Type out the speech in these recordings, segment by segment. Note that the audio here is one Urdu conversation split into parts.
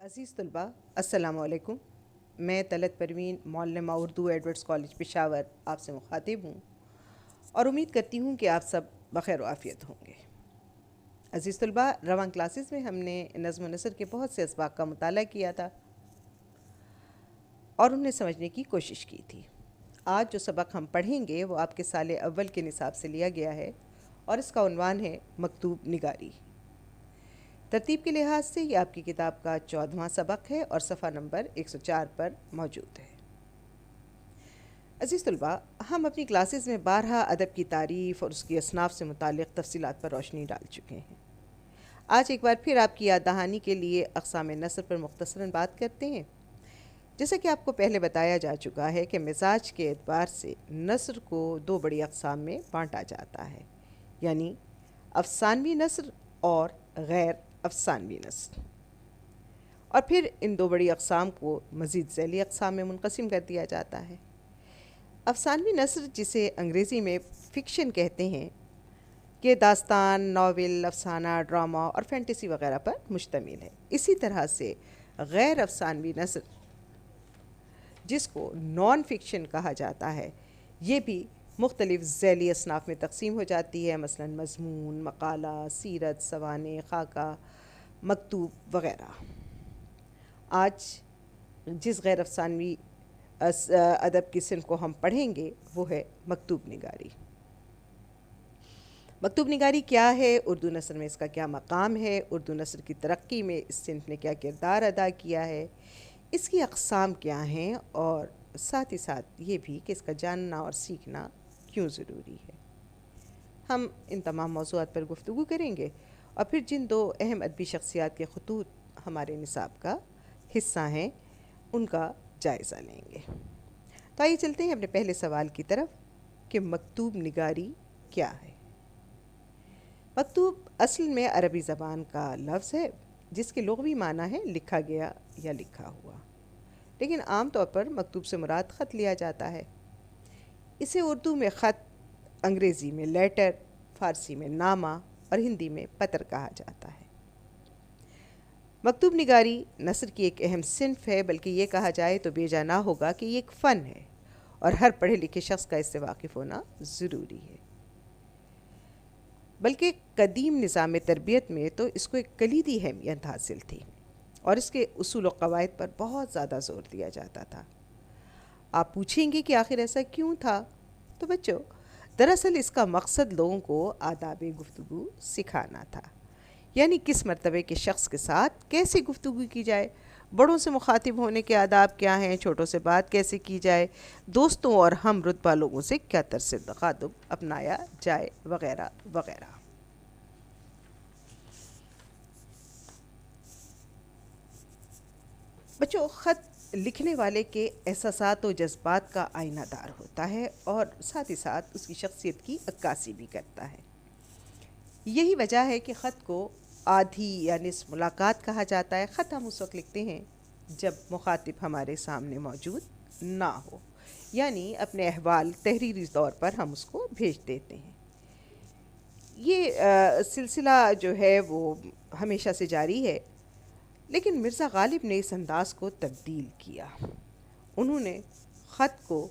عزیز طلباء السلام علیکم. میں طلعت پروین معلمہ اردو ایڈورڈز کالج پشاور آپ سے مخاطب ہوں اور امید کرتی ہوں کہ آپ سب بخیر و عافیت ہوں گے. عزیز طلباء، رواں کلاسز میں ہم نے نظم و نثر کے بہت سے اسباق کا مطالعہ کیا تھا اور انہیں سمجھنے کی کوشش کی تھی. آج جو سبق ہم پڑھیں گے وہ آپ کے سال اول کے نصاب سے لیا گیا ہے اور اس کا عنوان ہے مکتوب نگاری. ترتیب کے لحاظ سے یہ آپ کی کتاب کا 14واں سبق ہے اور صفحہ نمبر 104 پر موجود ہے. عزیز طلباء، ہم اپنی کلاسز میں بارہا ادب کی تعریف اور اس کی اصناف سے متعلق تفصیلات پر روشنی ڈال چکے ہیں. آج ایک بار پھر آپ کی یاد دہانی کے لیے اقسام نثر پر مختصراً بات کرتے ہیں. جیسا کہ آپ کو پہلے بتایا جا چکا ہے کہ مزاج کے اعتبار سے نثر کو دو بڑی اقسام میں بانٹا جاتا ہے، یعنی افسانوی نثر اور غیر افسانوی نثر، اور پھر ان دو بڑی اقسام کو مزید ذیلی اقسام میں منقسم کر دیا جاتا ہے. افسانوی نثر، جسے انگریزی میں فکشن کہتے ہیں، کہ داستان، ناول، افسانہ، ڈرامہ اور فینٹیسی وغیرہ پر مشتمل ہے. اسی طرح سے غیر افسانوی نثر، جس کو نان فکشن کہا جاتا ہے، یہ بھی مختلف ذیلی اصناف میں تقسیم ہو جاتی ہے، مثلا مضمون، مقالہ، سیرت، سوانح، خاکہ، مکتوب وغیرہ. آج جس غیر افسانوی ادب کی صنف کو ہم پڑھیں گے وہ ہے مکتوب نگاری. مکتوب نگاری کیا ہے، اردو نثر میں اس کا کیا مقام ہے، اردو نثر کی ترقی میں اس صنف نے کیا کردار ادا کیا ہے، اس کی اقسام کیا ہیں، اور ساتھ ہی ساتھ یہ بھی کہ اس کا جاننا اور سیکھنا کیوں ضروری ہے. ہم ان تمام موضوعات پر گفتگو کریں گے اور پھر جن دو اہم ادبی شخصیات کے خطوط ہمارے نصاب کا حصہ ہیں ان کا جائزہ لیں گے. تو آئیے چلتے ہیں اپنے پہلے سوال کی طرف کہ مکتوب نگاری کیا ہے. مکتوب اصل میں عربی زبان کا لفظ ہے جس کے لغوی معنی ہے لکھا گیا یا لکھا ہوا، لیکن عام طور پر مکتوب سے مراد خط لیا جاتا ہے. اسے اردو میں خط، انگریزی میں لیٹر، فارسی میں نامہ اور ہندی میں پتر کہا جاتا ہے. مکتوب نگاری نثر کی ایک اہم صنف ہے، بلکہ یہ کہا جائے تو بیجا نہ ہوگا کہ یہ ایک فن ہے اور ہر پڑھے لکھے شخص کا اس سے واقف ہونا ضروری ہے. بلکہ قدیم نظام تربیت میں تو اس کو ایک کلیدی اہمیت حاصل تھی اور اس کے اصول و قواعد پر بہت زیادہ زور دیا جاتا تھا. آپ پوچھیں گے کہ آخر ایسا کیوں تھا؟ تو بچوں، دراصل اس کا مقصد لوگوں کو آداب گفتگو سکھانا تھا، یعنی کس مرتبے کے شخص کے ساتھ کیسے گفتگو کی جائے، بڑوں سے مخاطب ہونے کے آداب کیا ہیں، چھوٹوں سے بات کیسے کی جائے، دوستوں اور ہم رتبہ لوگوں سے کیا طرز تخاطب اپنایا جائے، وغیرہ وغیرہ. بچوں، خط لکھنے والے کے احساسات و جذبات کا آئینہ دار ہوتا ہے اور ساتھ ہی ساتھ اس کی شخصیت کی عکاسی بھی کرتا ہے. یہی وجہ ہے کہ خط کو آدھی یا نصف ملاقات کہا جاتا ہے. خط ہم اس وقت لکھتے ہیں جب مخاطب ہمارے سامنے موجود نہ ہو، یعنی اپنے احوال تحریری طور پر ہم اس کو بھیج دیتے ہیں. یہ سلسلہ جو ہے وہ ہمیشہ سے جاری ہے، لیکن مرزا غالب نے اس انداز کو تبدیل کیا. انہوں نے خط کو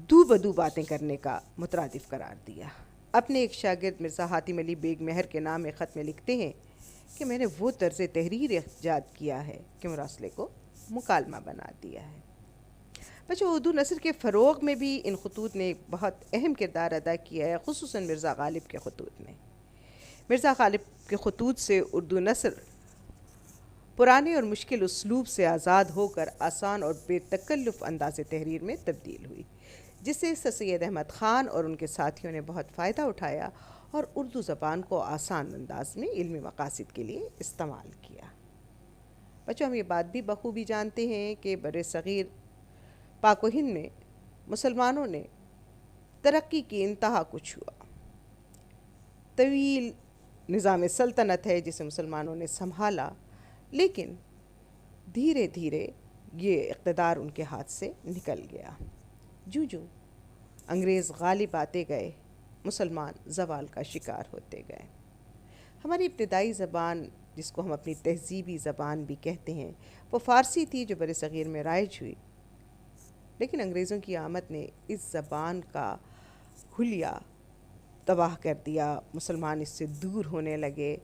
دو بدو باتیں کرنے کا مترادف قرار دیا. اپنے ایک شاگرد مرزا حاتم علی بیگ مہر کے نام ایک خط میں لکھتے ہیں کہ میں نے وہ طرز تحریر ایجاد کیا ہے کہ مراسلے کو مکالمہ بنا دیا ہے. بچوں، اردو نثر کے فروغ میں بھی ان خطوط نے ایک بہت اہم کردار ادا کیا ہے، خصوصاً مرزا غالب کے خطوط نے. مرزا غالب کے خطوط سے اردو نثر پرانے اور مشکل اسلوب سے آزاد ہو کر آسان اور بے تکلف انداز تحریر میں تبدیل ہوئی، جس سے سر سید احمد خان اور ان کے ساتھیوں نے بہت فائدہ اٹھایا اور اردو زبان کو آسان انداز میں علمی مقاصد کے لیے استعمال کیا. بچوں، ہم یہ بات بھی بخوبی جانتے ہیں کہ بر صغیر پاک و ہند میں مسلمانوں نے ترقی کی انتہا کو چھوا. طویل نظام سلطنت ہے جسے مسلمانوں نے سنبھالا، لیکن دھیرے دھیرے یہ اقتدار ان کے ہاتھ سے نکل گیا. جوں جوں انگریز غالب آتے گئے، مسلمان زوال کا شکار ہوتے گئے. ہماری ابتدائی زبان جس کو ہم اپنی تہذیبی زبان بھی کہتے ہیں، وہ فارسی تھی جو بر صغیر میں رائج ہوئی، لیکن انگریزوں کی آمد نے اس زبان کا حلیہ تباہ کر دیا، مسلمان اس سے دور ہونے لگے۔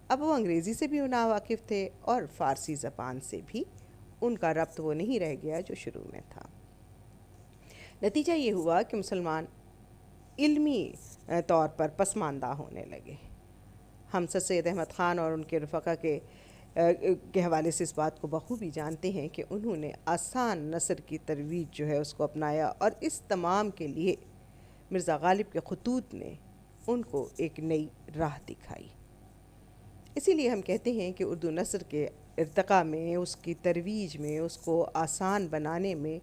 اب وہ انگریزی سے بھی ناواقف تھے اور فارسی زبان سے بھی ان کا ربط وہ نہیں رہ گیا جو شروع میں تھا۔ نتیجہ یہ ہوا کہ مسلمان علمی طور پر پسماندہ ہونے لگے۔ ہم سر سید احمد خان اور ان کے رفقا کے حوالے سے اس بات کو بخوبی جانتے ہیں کہ انہوں نے آسان نثر کی ترویج جو ہے اس کو اپنایا، اور اس تمام کے لیے مرزا غالب کے خطوط نے ان کو ایک نئی راہ دکھائی۔ اسی لیے ہم کہتے ہیں کہ اردو نثر کے ارتقاء میں، اس کی ترویج میں، اس کو آسان بنانے میں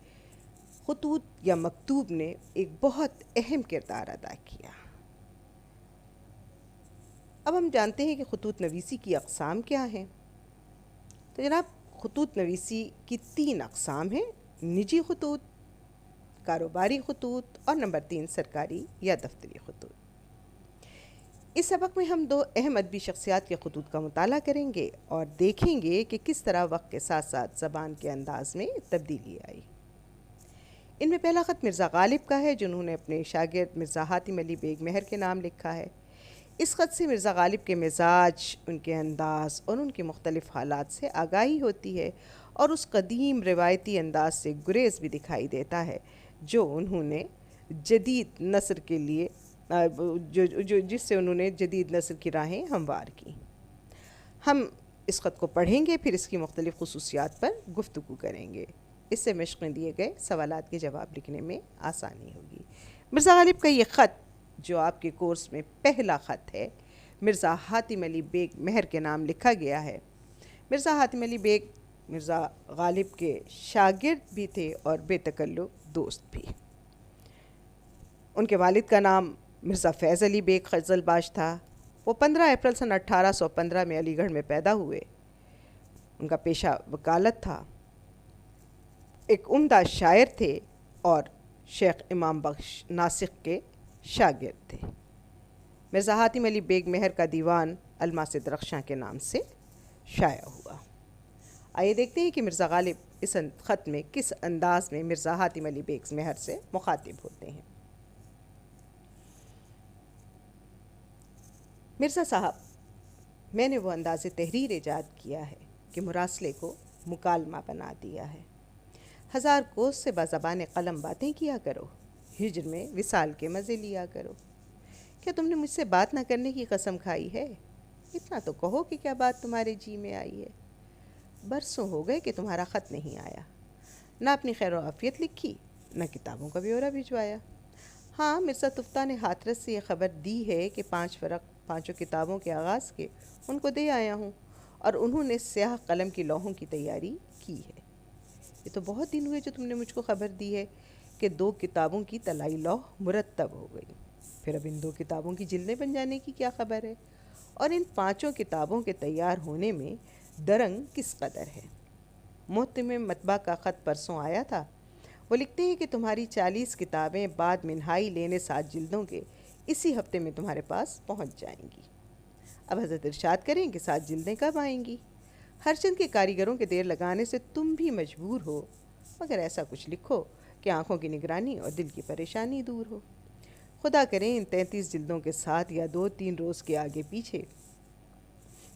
خطوط یا مکتوب نے ایک بہت اہم کردار ادا کیا۔ اب ہم جانتے ہیں کہ خطوط نویسی کی اقسام کیا ہیں۔ تو جناب، خطوط نویسی کی 3 اقسام ہیں: نجی خطوط، کاروباری خطوط اور نمبر 3 سرکاری یا دفتری خطوط۔ اس سبق میں ہم 2 اہم ادبی شخصیات کے خطوط کا مطالعہ کریں گے اور دیکھیں گے کہ کس طرح وقت کے ساتھ ساتھ زبان کے انداز میں تبدیلی آئی۔ ان میں پہلا خط مرزا غالب کا ہے، جنہوں نے اپنے شاگرد مرزا حاتم علی بیگ مہر کے نام لکھا ہے۔ اس خط سے مرزا غالب کے مزاج، ان کے انداز اور ان کے مختلف حالات سے آگاہی ہوتی ہے، اور اس قدیم روایتی انداز سے گریز بھی دکھائی دیتا ہے جو انہوں نے جدید نثر کے لیے جس سے انہوں نے جدید نثر کی راہیں ہموار کی۔ ہم اس خط کو پڑھیں گے، پھر اس کی مختلف خصوصیات پر گفتگو کریں گے۔ اس سے مشق میں دیے گئے سوالات کے جواب لکھنے میں آسانی ہوگی۔ مرزا غالب کا یہ خط جو آپ کے کورس میں پہلا خط ہے، مرزا حاتم علی بیگ مہر کے نام لکھا گیا ہے۔ مرزا حاتم علی بیگ مرزا غالب کے شاگرد بھی تھے اور بے تکلف دوست بھی۔ ان کے والد کا نام مرزا فیض علی بیگ خزل باش تھا۔ وہ 15 اپریل سن 1815 میں علی گڑھ میں پیدا ہوئے۔ ان کا پیشہ وکالت تھا۔ ایک عمدہ شاعر تھے اور شیخ امام بخش ناسخ کے شاگرد تھے۔ مرزا حاتم علی بیگ مہر کا دیوان الماس درخشاں کے نام سے شائع ہوا۔ آئیے دیکھتے ہیں کہ مرزا غالب اس خط میں کس انداز میں مرزا حاتم علی بیگ مہر سے مخاطب ہوتے ہیں۔ مرزا صاحب، میں نے وہ انداز تحریر ایجاد کیا ہے کہ مراسلے کو مکالمہ بنا دیا ہے۔ 1000 کوس سے بزبان قلم باتیں کیا کرو، ہجر میں وصال کے مزے لیا کرو۔ کیا تم نے مجھ سے بات نہ کرنے کی قسم کھائی ہے؟ اتنا تو کہو کہ کیا بات تمہارے جی میں آئی ہے۔ برسوں ہو گئے کہ تمہارا خط نہیں آیا، نہ اپنی خیر و عافیت لکھی، نہ کتابوں کا بیورہ بھجوایا۔ ہاں، مرزا تفتہ نے ہاتھرس سے یہ خبر دی ہے کہ 5 فرق 5 کتابوں کے آغاز کے ان کو دے آیا ہوں، اور انہوں نے سیاہ قلم کی لوحوں کی تیاری کی ہے۔ یہ تو بہت دن ہوئے جو تم نے مجھ کو خبر دی ہے کہ 2 کتابوں کی طلائی لوح مرتب ہو گئی۔ پھر اب ان 2 کتابوں کی جلدیں بن جانے کی کیا خبر ہے؟ اور ان 5 کتابوں کے تیار ہونے میں درنگ کس قدر ہے؟ محتم مطبع کا خط پرسوں آیا تھا۔ وہ لکھتے ہیں کہ تمہاری 40 کتابیں بعد منہائی لینے 7 جلدوں کے اسی ہفتے میں تمہارے پاس پہنچ جائیں گی۔ اب حضرت ارشاد کریں کہ 7 جلدیں کب آئیں گی؟ ہر چند کے کاریگروں کے دیر لگانے سے تم بھی مجبور ہو، مگر ایسا کچھ لکھو کہ آنکھوں کی نگرانی اور دل کی پریشانی دور ہو۔ خدا کریں ان 33 جلدوں کے ساتھ یا 2-3 روز کے آگے پیچھے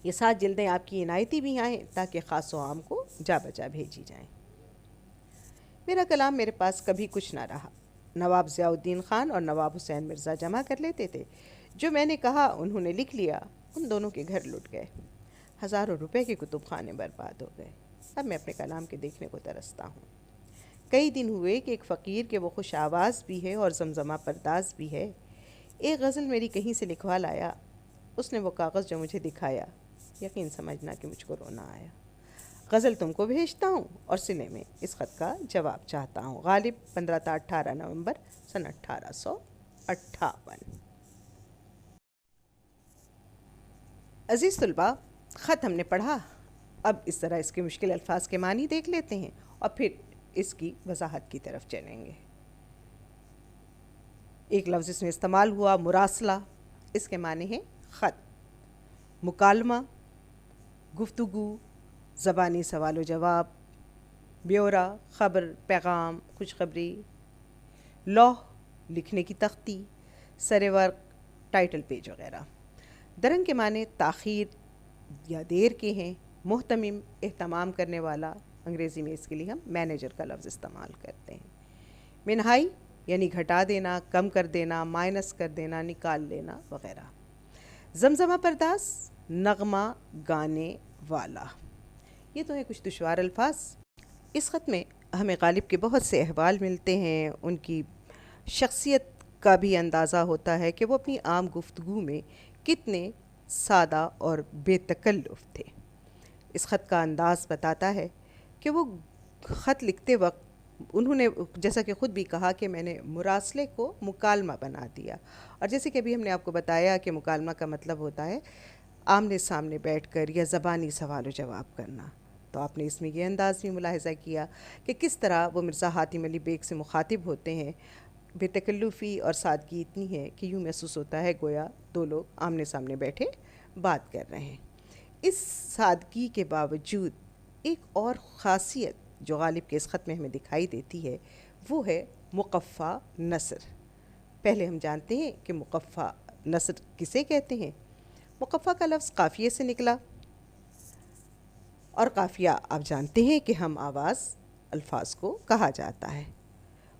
یہ 7 جلدیں آپ کی عنایتی بھی آئیں تاکہ خاص و عام کو جا بجا بھیجی جائیں۔ میرا کلام میرے پاس کبھی کچھ نہ رہا۔ نواب ضیاء الدین خان اور نواب حسین مرزا جمع کر لیتے تھے۔ جو میں نے کہا انہوں نے لکھ لیا۔ ان دونوں کے گھر لٹ گئے، ہزاروں روپے کے کتب خانے برباد ہو گئے۔ اب میں اپنے کلام کے دیکھنے کو ترستا ہوں۔ کئی دن ہوئے کہ ایک فقیر کے وہ خوش آواز بھی ہے اور زمزمہ پرداز بھی ہے۔ ایک غزل میری کہیں سے لکھوا لایا۔ اس نے وہ کاغذ جو مجھے دکھایا، یقین سمجھنا کہ مجھ کو رونا آیا۔ غزل تم کو بھیجتا ہوں اور سنے میں اس خط کا جواب چاہتا ہوں۔ غالب 15 تا 18 نومبر سن 1858۔ عزیز طلباء، خط ہم نے پڑھا۔ اب اس طرح اس کے مشکل الفاظ کے معنی دیکھ لیتے ہیں اور پھر اس کی وضاحت کی طرف چلیں گے۔ ایک لفظ اس میں استعمال ہوا، مراسلہ۔ اس کے معنی ہیں خط، مکالمہ، گفتگو، زبانی سوال و جواب، بیورا، خبر، پیغام، خوشخبری، لوح، لکھنے کی تختی، سر ورق، ٹائٹل پیج وغیرہ۔ درنگ کے معنی تاخیر یا دیر کے ہیں۔ محتمم، اہتمام کرنے والا، انگریزی میں اس کے لیے ہم مینیجر کا لفظ استعمال کرتے ہیں۔ منہائی یعنی گھٹا دینا، کم کر دینا، مائنس کر دینا، نکال لینا وغیرہ۔ زمزمہ پرداز، نغمہ گانے والا۔ یہ تو ہیں کچھ دشوار الفاظ۔ اس خط میں ہمیں غالب کے بہت سے احوال ملتے ہیں، ان کی شخصیت کا بھی اندازہ ہوتا ہے کہ وہ اپنی عام گفتگو میں کتنے سادہ اور بے تکلف تھے۔ اس خط کا انداز بتاتا ہے کہ وہ خط لکھتے وقت انہوں نے جیسا کہ خود بھی کہا کہ میں نے مراسلے کو مکالمہ بنا دیا، اور جیسے کہ ابھی ہم نے آپ کو بتایا کہ مکالمہ کا مطلب ہوتا ہے آمنے سامنے بیٹھ کر یا زبانی سوال و جواب کرنا۔ تو آپ نے اس میں یہ انداز بھی ملاحظہ کیا کہ کس طرح وہ مرزا حاتم علی بیگ سے مخاطب ہوتے ہیں۔ بے تکلفی اور سادگی اتنی ہے کہ یوں محسوس ہوتا ہے گویا دو لوگ آمنے سامنے بیٹھے بات کر رہے ہیں۔ اس سادگی کے باوجود ایک اور خاصیت جو غالب کے اس خط میں ہمیں دکھائی دیتی ہے وہ ہے مقفع نثر۔ پہلے ہم جانتے ہیں کہ مقفع نثر کسے کہتے ہیں۔ مقفع کا لفظ قافیے سے نکلا، اور قافیہ آپ جانتے ہیں کہ ہم آواز الفاظ کو کہا جاتا ہے۔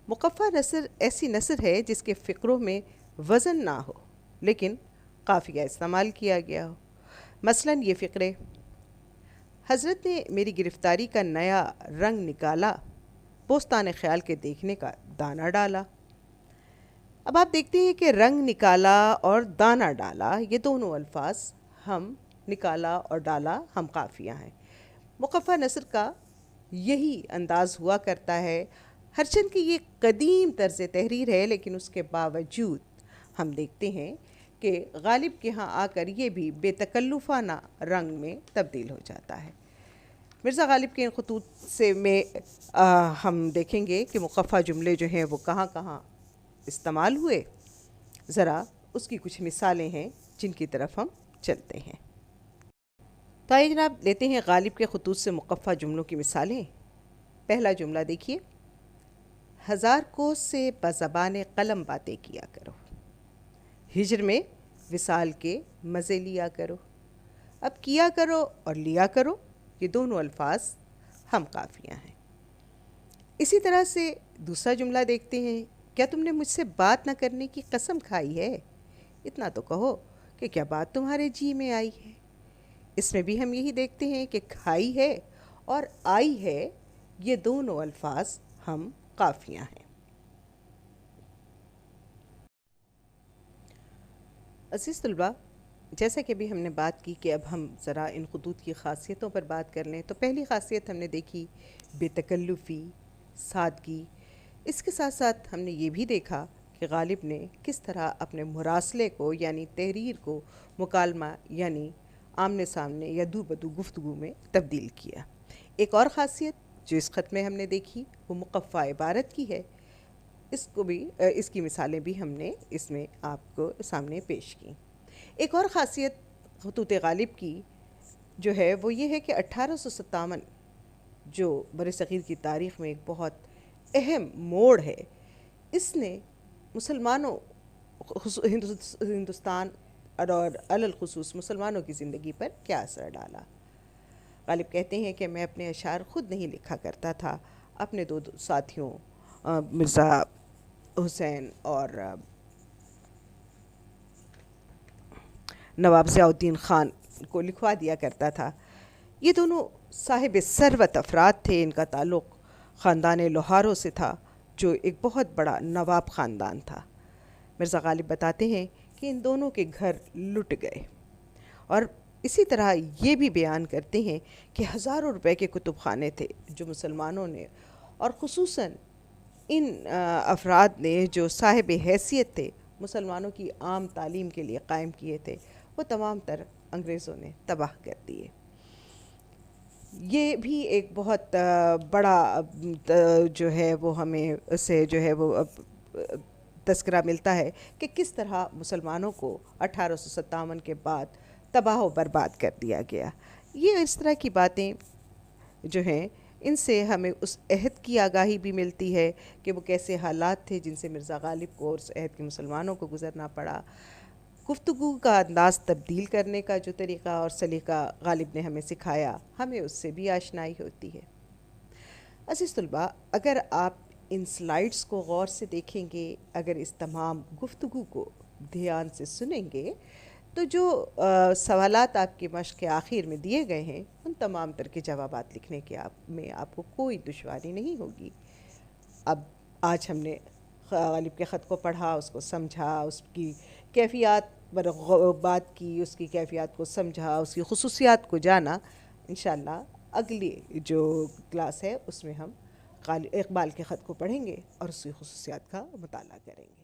مقفع نثر ایسی نثر ہے جس کے فقروں میں وزن نہ ہو لیکن قافیہ استعمال کیا گیا ہو۔ مثلاً یہ فقرے: حضرت نے میری گرفتاری کا نیا رنگ نکالا، بوستان خیال کے دیکھنے کا دانہ ڈالا۔ اب آپ دیکھتے ہیں کہ رنگ نکالا اور دانہ ڈالا یہ دونوں الفاظ ہم نکالا اور ڈالا ہم قافیہ ہیں۔ مقفع نثر کا یہی انداز ہوا کرتا ہے، ہرچند کہ یہ قدیم طرز تحریر ہے لیکن اس کے باوجود ہم دیکھتے ہیں کہ غالب کے ہاں آ کر یہ بھی بے تکلفانہ رنگ میں تبدیل ہو جاتا ہے۔ مرزا غالب کے ان خطوط سے میں ہم دیکھیں گے کہ مقفع جملے جو ہیں وہ کہاں کہاں استعمال ہوئے۔ ذرا اس کی کچھ مثالیں ہیں جن کی طرف ہم چلتے ہیں۔ تو آئیے جناب لیتے ہیں غالب کے خطوط سے مقفع جملوں کی مثالیں۔ پہلا جملہ دیکھیے: ہزار کوس سے بزبان قلم باتیں کیا کرو، ہجر میں وصال کے مزے لیا کرو۔ اب کیا کرو اور لیا کرو یہ دونوں الفاظ ہم قافیہ ہیں۔ اسی طرح سے دوسرا جملہ دیکھتے ہیں: کیا تم نے مجھ سے بات نہ کرنے کی قسم کھائی ہے؟ اتنا تو کہو کہ کیا بات تمہارے جی میں آئی ہے۔ اس میں بھی ہم یہی دیکھتے ہیں کہ کھائی ہے اور آئی ہے یہ دونوں الفاظ ہم قافیہ ہیں۔ عزیز طلباء، جیسا کہ ابھی ہم نے بات کی کہ اب ہم ذرا ان خطوط کی خاصیتوں پر بات کر لیں، تو پہلی خاصیت ہم نے دیکھی بے تکلفی، سادگی۔ اس کے ساتھ ساتھ ہم نے یہ بھی دیکھا کہ غالب نے کس طرح اپنے مراسلے کو یعنی تحریر کو مکالمہ یعنی آمنے سامنے یا دو بدو گفتگو میں تبدیل کیا۔ ایک اور خاصیت جو اس خط میں ہم نے دیکھی وہ مقفع عبارت کی ہے۔ اس کی مثالیں بھی ہم نے اس میں آپ کو سامنے پیش کی۔ ایک اور خاصیت خطوط غالب کی جو ہے وہ یہ ہے کہ 1857 جو برصغیر کی تاریخ میں ایک بہت اہم موڑ ہے، اس نے مسلمانوں ہندوستان اور علی الخصوص مسلمانوں کی زندگی پر کیا اثر ڈالا۔ غالب کہتے ہیں کہ میں اپنے اشعار خود نہیں لکھا کرتا تھا، اپنے دو ساتھیوں مرزا حسین اور نواب ضیاء الدین خان کو لکھوا دیا کرتا تھا۔ یہ دونوں صاحب ثروت افراد تھے، ان کا تعلق خاندان لوہاروں سے تھا جو ایک بہت بڑا نواب خاندان تھا۔ مرزا غالب بتاتے ہیں کہ ان دونوں کے گھر لٹ گئے، اور اسی طرح یہ بھی بیان کرتے ہیں کہ ہزاروں روپے کے کتب خانے تھے جو مسلمانوں نے اور خصوصاً ان افراد نے جو صاحب حیثیت تھے مسلمانوں کی عام تعلیم کے لیے قائم کیے تھے، وہ تمام تر انگریزوں نے تباہ کر دیے۔ یہ بھی ایک بہت بڑا جو ہے وہ ہمیں اسے جو ہے وہ تذکرہ ملتا ہے کہ کس طرح مسلمانوں کو 1857 کے بعد تباہ و برباد کر دیا گیا۔ یہ اس طرح کی باتیں جو ہیں ان سے ہمیں اس عہد کی آگاہی بھی ملتی ہے کہ وہ کیسے حالات تھے جن سے مرزا غالب کو اور اس عہد کے مسلمانوں کو گزرنا پڑا. گفتگو کا انداز تبدیل کرنے کا جو طریقہ اور سلیقہ غالب نے ہمیں سکھایا، ہمیں اس سے بھی آشنائی ہوتی ہے. عزیز طلباء، اگر آپ ان سلائیڈز کو غور سے دیکھیں گے، اگر اس تمام گفتگو کو دھیان سے سنیں گے، تو جو سوالات آپ کی مشق کے آخر میں دیے گئے ہیں ان تمام تر کے جوابات لکھنے کے میں آپ کو کوئی دشواری نہیں ہوگی. اب آج ہم نے غالب کے خط کو پڑھا، اس کو سمجھا، اس کی کیفیات پر بات کی، اس کی کیفیات کو سمجھا، اس کی خصوصیات کو جانا. انشاءاللہ اگلی جو کلاس ہے اس میں ہم اقبال کے خط کو پڑھیں گے اور اس کی خصوصیات کا مطالعہ کریں گے.